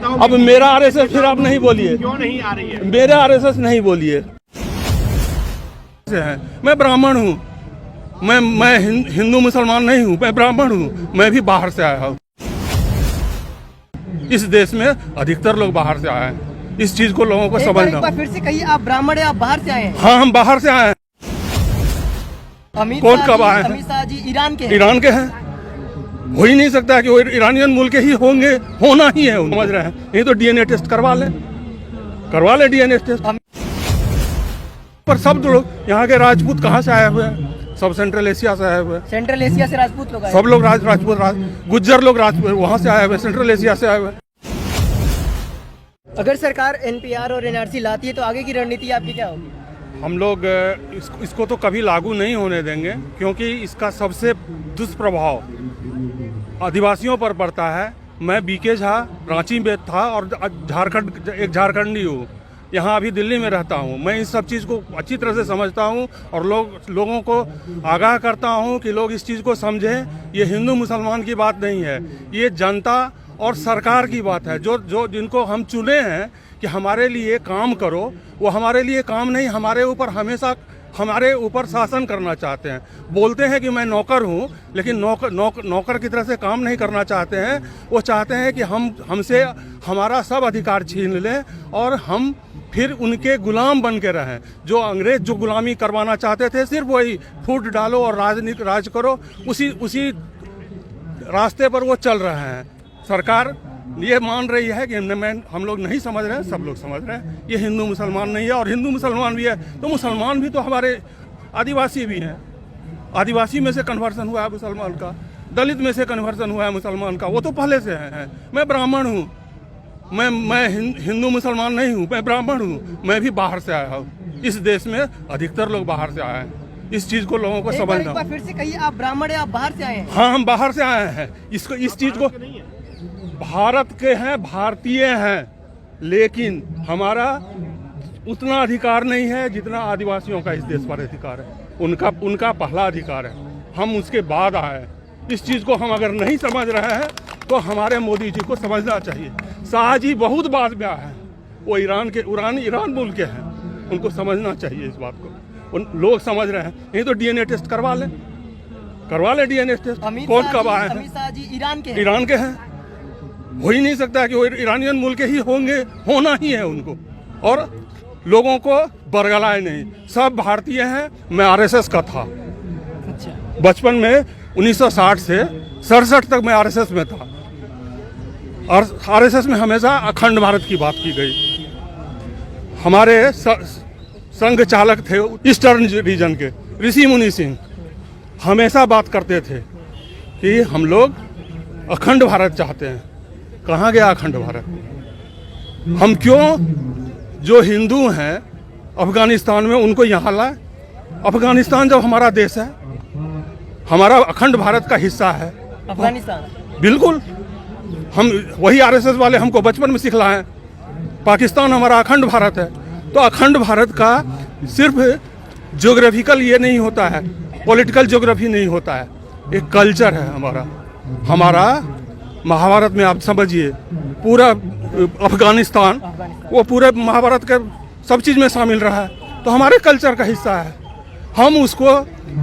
अब मेरा आरएसएस फिर आप नहीं बोलिए। क्यों नहीं आ रही है? मेरे आरएसएस नहीं बोलिए। मैं ब्राह्मण हूँ, मैं हिंदू मुसलमान नहीं हूँ, मैं ब्राह्मण हूँ। मैं भी बाहर से आया हूँ। इस देश में अधिकतर लोग बाहर से आए हैं। इस चीज को लोगों को समझना। एक बार फिर से कहिए, आप ब्राह्मण हैं, आप बाहर से आए हैं? हाँ, हम बाहर से आए हैं। कौन कब आए हैं? अमित शाह जी ईरान के हैं। ईरान के हैं। हो ही नहीं सकता कि वो ईरानियन मुल्क के ही होंगे, होना ही है। समझ रहे हैं? ये तो डीएनए टेस्ट करवा ले डीएनए टेस्ट। पर सब लोग यहाँ के राजपूत कहाँ से आए हुए हैं? सब सेंट्रल एशिया से आए हुए हैं। सेंट्रल एशिया से राजपूत लोग आए। सब लोग राजपूत गुज्जर लोग राजपूत वहाँ से आए हुए, सेंट्रल एशिया से आए हुए। अगर सरकार एनपीआर और एनआरसी लाती है तो आगे की रणनीति आपकी क्या होगी? हम लोग इसको तो कभी लागू नहीं होने देंगे, क्योंकि इसका सबसे दुष्प्रभाव आदिवासियों पर पड़ता है। मैं बीके झा रांची में था और झारखंडी हूँ, यहाँ अभी दिल्ली में रहता हूँ। मैं इस सब चीज़ को अच्छी तरह से समझता हूँ और लोगों को आगाह करता हूँ कि लोग इस चीज़ को समझें। ये हिंदू मुसलमान की बात नहीं है, ये जनता और सरकार की बात है। जो जिनको हम चुने हैं कि हमारे लिए काम करो, वो हमारे लिए काम नहीं, हमारे ऊपर शासन करना चाहते हैं। बोलते हैं कि मैं नौकर हूँ, लेकिन नौकर की तरह से काम नहीं करना चाहते हैं। वो चाहते हैं कि हमसे हमारा सब अधिकार छीन लें और हम फिर उनके गुलाम बन के रहें। जो अंग्रेज जो गुलामी करवाना चाहते थे, सिर्फ वही फूट डालो और राज करो, उसी रास्ते पर वो चल रहे हैं। सरकार ये मान रही है कि हम लोग नहीं समझ रहे हैं, सब लोग समझ रहे हैं। ये हिंदू मुसलमान नहीं है, और हिंदू मुसलमान भी है तो मुसलमान भी तो हमारे आदिवासी भी हैं। आदिवासी में से कन्वर्सन हुआ है मुसलमान का, दलित में से कन्वर्सन हुआ है मुसलमान का, वो तो पहले से है। मैं ब्राह्मण हूँ, मैं हिंदू मुसलमान नहीं हूँ, मैं ब्राह्मण हूँ। मैं भी बाहर से आया हूँ। इस देश में अधिकतर लोग बाहर से आए हैं। इस चीज को लोगों को समझना। एक बार फिर से कहिए, आप ब्राह्मण हैं, आप बाहर से आए हैं? हाँ, हम बाहर से आए हैं। इस चीज को भारत के हैं, भारतीय हैं, लेकिन हमारा उतना अधिकार नहीं है जितना आदिवासियों का इस देश पर अधिकार है। उनका पहला अधिकार है, हम उसके बाद आए। इस चीज़ को हम अगर नहीं समझ रहे हैं तो हमारे मोदी जी को समझना चाहिए। शाह जी बहुत बाद में आए हैं, वो ईरान मुल्क के हैं, उनको समझना चाहिए इस बात को। लोग समझ रहे हैं। नहीं तो डीएनए टेस्ट करवा ले डीएनए टेस्ट। कौन कब आए हैं? अमित शाह जी ईरान के हैं। हो ही नहीं सकता कि वो ईरानियन मुल्क के ही होंगे, होना ही है उनको। और लोगों को बरगलाए नहीं, सब भारतीय हैं। मैं आरएसएस का था। अच्छा। बचपन में 1960 से 67 तक मैं आरएसएस में था, और आरएसएस में हमेशा अखंड भारत की बात की गई। हमारे संघ चालक थे ईस्टर्न रीजन के ऋषि मुनि सिंह, हमेशा बात करते थे कि हम लोग अखंड भारत चाहते हैं। कहाँ गया अखंड भारत? हम क्यों जो हिंदू हैं अफगानिस्तान में उनको यहाँ लाए? अफगानिस्तान जब हमारा देश है, हमारा अखंड भारत का हिस्सा है अफगानिस्तान। बिल्कुल। हम वही आरएसएस वाले हमको बचपन में सिखलाएं पाकिस्तान हमारा अखंड भारत है। तो अखंड भारत का सिर्फ ज्योग्राफिकल ये नहीं होता है, पॉलिटिकल ज्योग्राफी नहीं होता है, एक कल्चर है हमारा। महाभारत में आप समझिए, पूरा अफगानिस्तान वो पूरे महाभारत के सब चीज़ में शामिल रहा है, तो हमारे कल्चर का हिस्सा है। हम उसको,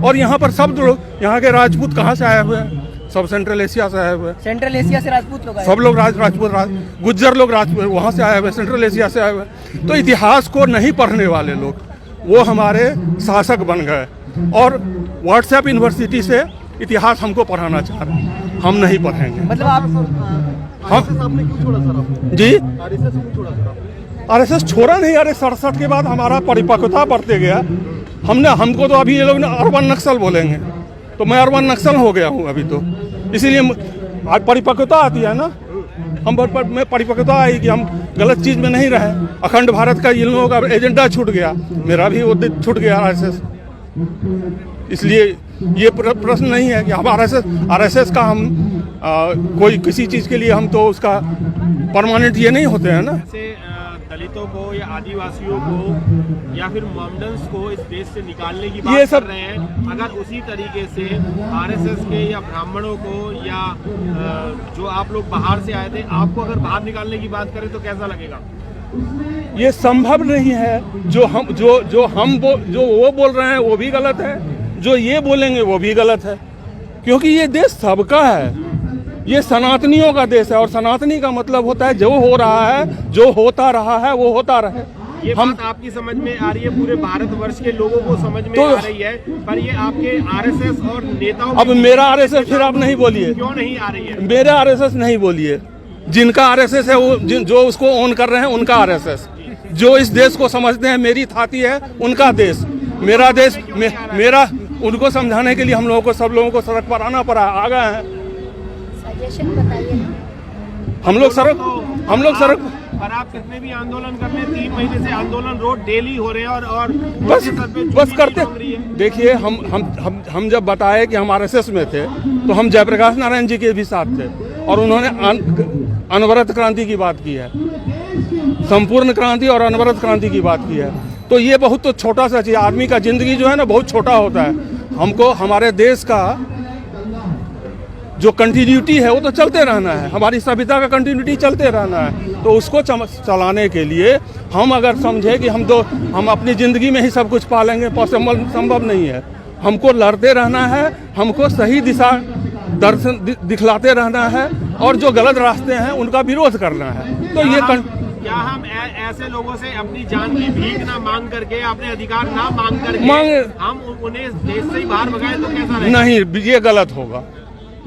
और यहाँ पर सब लोग यहाँ के राजपूत कहाँ से आए हुए हैं? सब सेंट्रल एशिया से आए हुए हैं। सेंट्रल एशिया से राजपूत लोग आए। सब लोग राजपूत गुज्जर लोग राजपूत वहाँ से आए हुए, सेंट्रल एशिया से आए हुए। तो इतिहास को नहीं पढ़ने वाले लोग वो हमारे शासक बन गए, और व्हाट्सएप यूनिवर्सिटी से इतिहास हमको पढ़ाना चाह रहे हैं। हम नहीं पढ़ेंगे। मतलब आप आपने क्यों छोड़ा सर? जी, आरएसएस क्यों छोड़ा सर? आरएसएस छोड़ा नहीं। अरे 67 के बाद हमारा परिपक्वता बढ़ते गया। हमको तो अभी ये लोग अर्बन नक्सल बोलेंगे, तो मैं अर्बन नक्सल हो गया हूँ अभी तो। इसीलिए आज परिपक्वता आती है ना, मैं परिपक्वता आई कि हम गलत चीज़ में नहीं रहे। अखंड भारत का इन लोगों का एजेंडा छूट गया, मेरा भी वो छूट गया आरएसएस। इसलिए ये प्रश्न नहीं है कि हम आरएसएस का हम कोई किसी चीज़ के लिए हम तो उसका परमानेंट ये नहीं होते हैं ना। दलितों को या आदिवासियों को या फिर मोमडन्स को इस देश से निकालने की बात ये सब कर रहे हैं, अगर उसी तरीके से आरएसएस के या ब्राह्मणों को या जो आप लोग बाहर से आए थे, आपको अगर बाहर निकालने की बात करें तो कैसा लगेगा? ये संभव नहीं है। जो वो बोल रहे हैं वो भी गलत है, जो ये बोलेंगे वो भी गलत है, क्योंकि ये देश सबका है। ये सनातनियों का देश है और सनातनी का मतलब होता है जो हो रहा है, जो होता रहा है वो होता रहे। ये बात आपकी समझ में आ रही है, पूरे भारतवर्ष के लोगों को समझ में आ रही है, पर ये आपके आरएसएस और नेताओं अब मेरा आरएसएस फिर आप नहीं बोलिए, क्यों नहीं आ रही है? मेरा आरएसएस नहीं बोलिए, जिनका आरएसएस है वो जो उसको ओन कर रहे हैं उनका आरएसएस, जो इस देश को समझते हैं मेरी थाती है उनका देश, मेरा देश मेरा। उनको समझाने के लिए हम लोगों को, सब लोगों को सड़क पर आना पड़ा, आ गए हैं। सजेशन बताइए। हम लोग सड़क पर आप कितने भी आंदोलन कर रहे हैं, 3 महीने से आंदोलन रोड डेली हो रहे हैं और बस करते। देखिए हम जब बताए कि हम आरएसएस में थे तो हम जयप्रकाश नारायण जी के भी साथ थे और उन्होंने अनवरत क्रांति की बात की है, संपूर्ण क्रांति और अनवरत क्रांति की बात की है। तो ये बहुत तो छोटा सा चीज, आदमी का जिंदगी जो है ना बहुत छोटा होता है। हमको हमारे देश का जो कंटिन्यूटी है वो तो चलते रहना है, हमारी सभ्यता का कंटिन्यूटी चलते रहना है। तो उसको चलाने के लिए हम अगर समझे कि हम अपनी ज़िंदगी में ही सब कुछ पालेंगे, पॉसिबल संभव नहीं है। हमको लड़ते रहना है, हमको सही दिशा दर्शन दिखलाते रहना है और जो गलत रास्ते हैं उनका विरोध करना है। तो ये क्या हम ऐसे लोगों से अपनी जान की भीख ना मांग करके, अपने अधिकार ना मांग करके हम उन्हें देश से ही बाहर भगाएं तो कैसा रहेगा? नहीं, ये गलत होगा,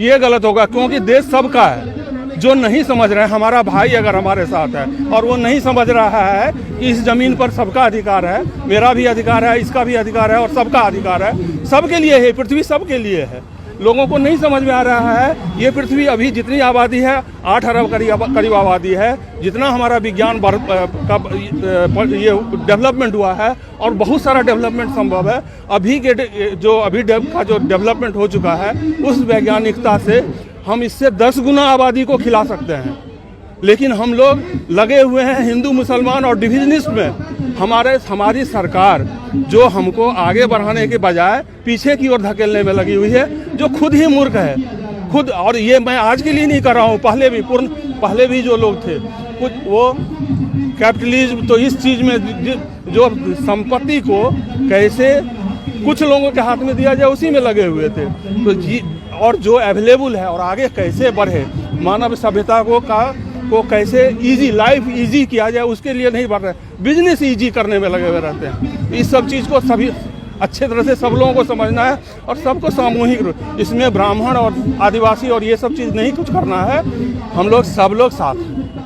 ये गलत होगा, क्योंकि देश सबका है। जो नहीं समझ रहे हैं, हमारा भाई अगर हमारे साथ है और वो नहीं समझ रहा है कि इस जमीन पर सबका अधिकार है, मेरा भी अधिकार है, इसका भी अधिकार है और सबका अधिकार है, सबके लिए है, पृथ्वी सबके लिए है। लोगों को नहीं समझ में आ रहा है ये पृथ्वी अभी जितनी आबादी है 8 अरब करीब आबादी है, जितना हमारा विज्ञान ये डेवलपमेंट हुआ है और बहुत सारा डेवलपमेंट संभव है। अभी का जो डेवलपमेंट हो चुका है उस वैज्ञानिकता से हम इससे 10 गुना आबादी को खिला सकते हैं, लेकिन हम लोग लगे हुए हैं हिंदू मुसलमान और डिविजनिस्ट में। हमारी सरकार जो हमको आगे बढ़ाने के बजाय पीछे की ओर धकेलने में लगी हुई है, जो खुद ही मूर्ख है खुद। और ये मैं आज के लिए नहीं कर रहा हूँ, पहले भी जो लोग थे कुछ वो कैपिटलिज्म, तो इस चीज़ में जो संपत्ति को कैसे कुछ लोगों के हाथ में दिया जाए उसी में लगे हुए थे। तो और जो अवेलेबल है और आगे कैसे बढ़े, मानव सभ्यता को कैसे लाइफ इजी किया जाए उसके लिए नहीं बढ़ रहे, बिजनेस इजी करने में लगे हुए रहते हैं। इस सब चीज़ को सभी अच्छे तरह से सब लोगों को समझना है और सबको सामूहिक, इसमें ब्राह्मण और आदिवासी और ये सब चीज़ नहीं कुछ करना है, हम लोग सब लोग साथ हैं।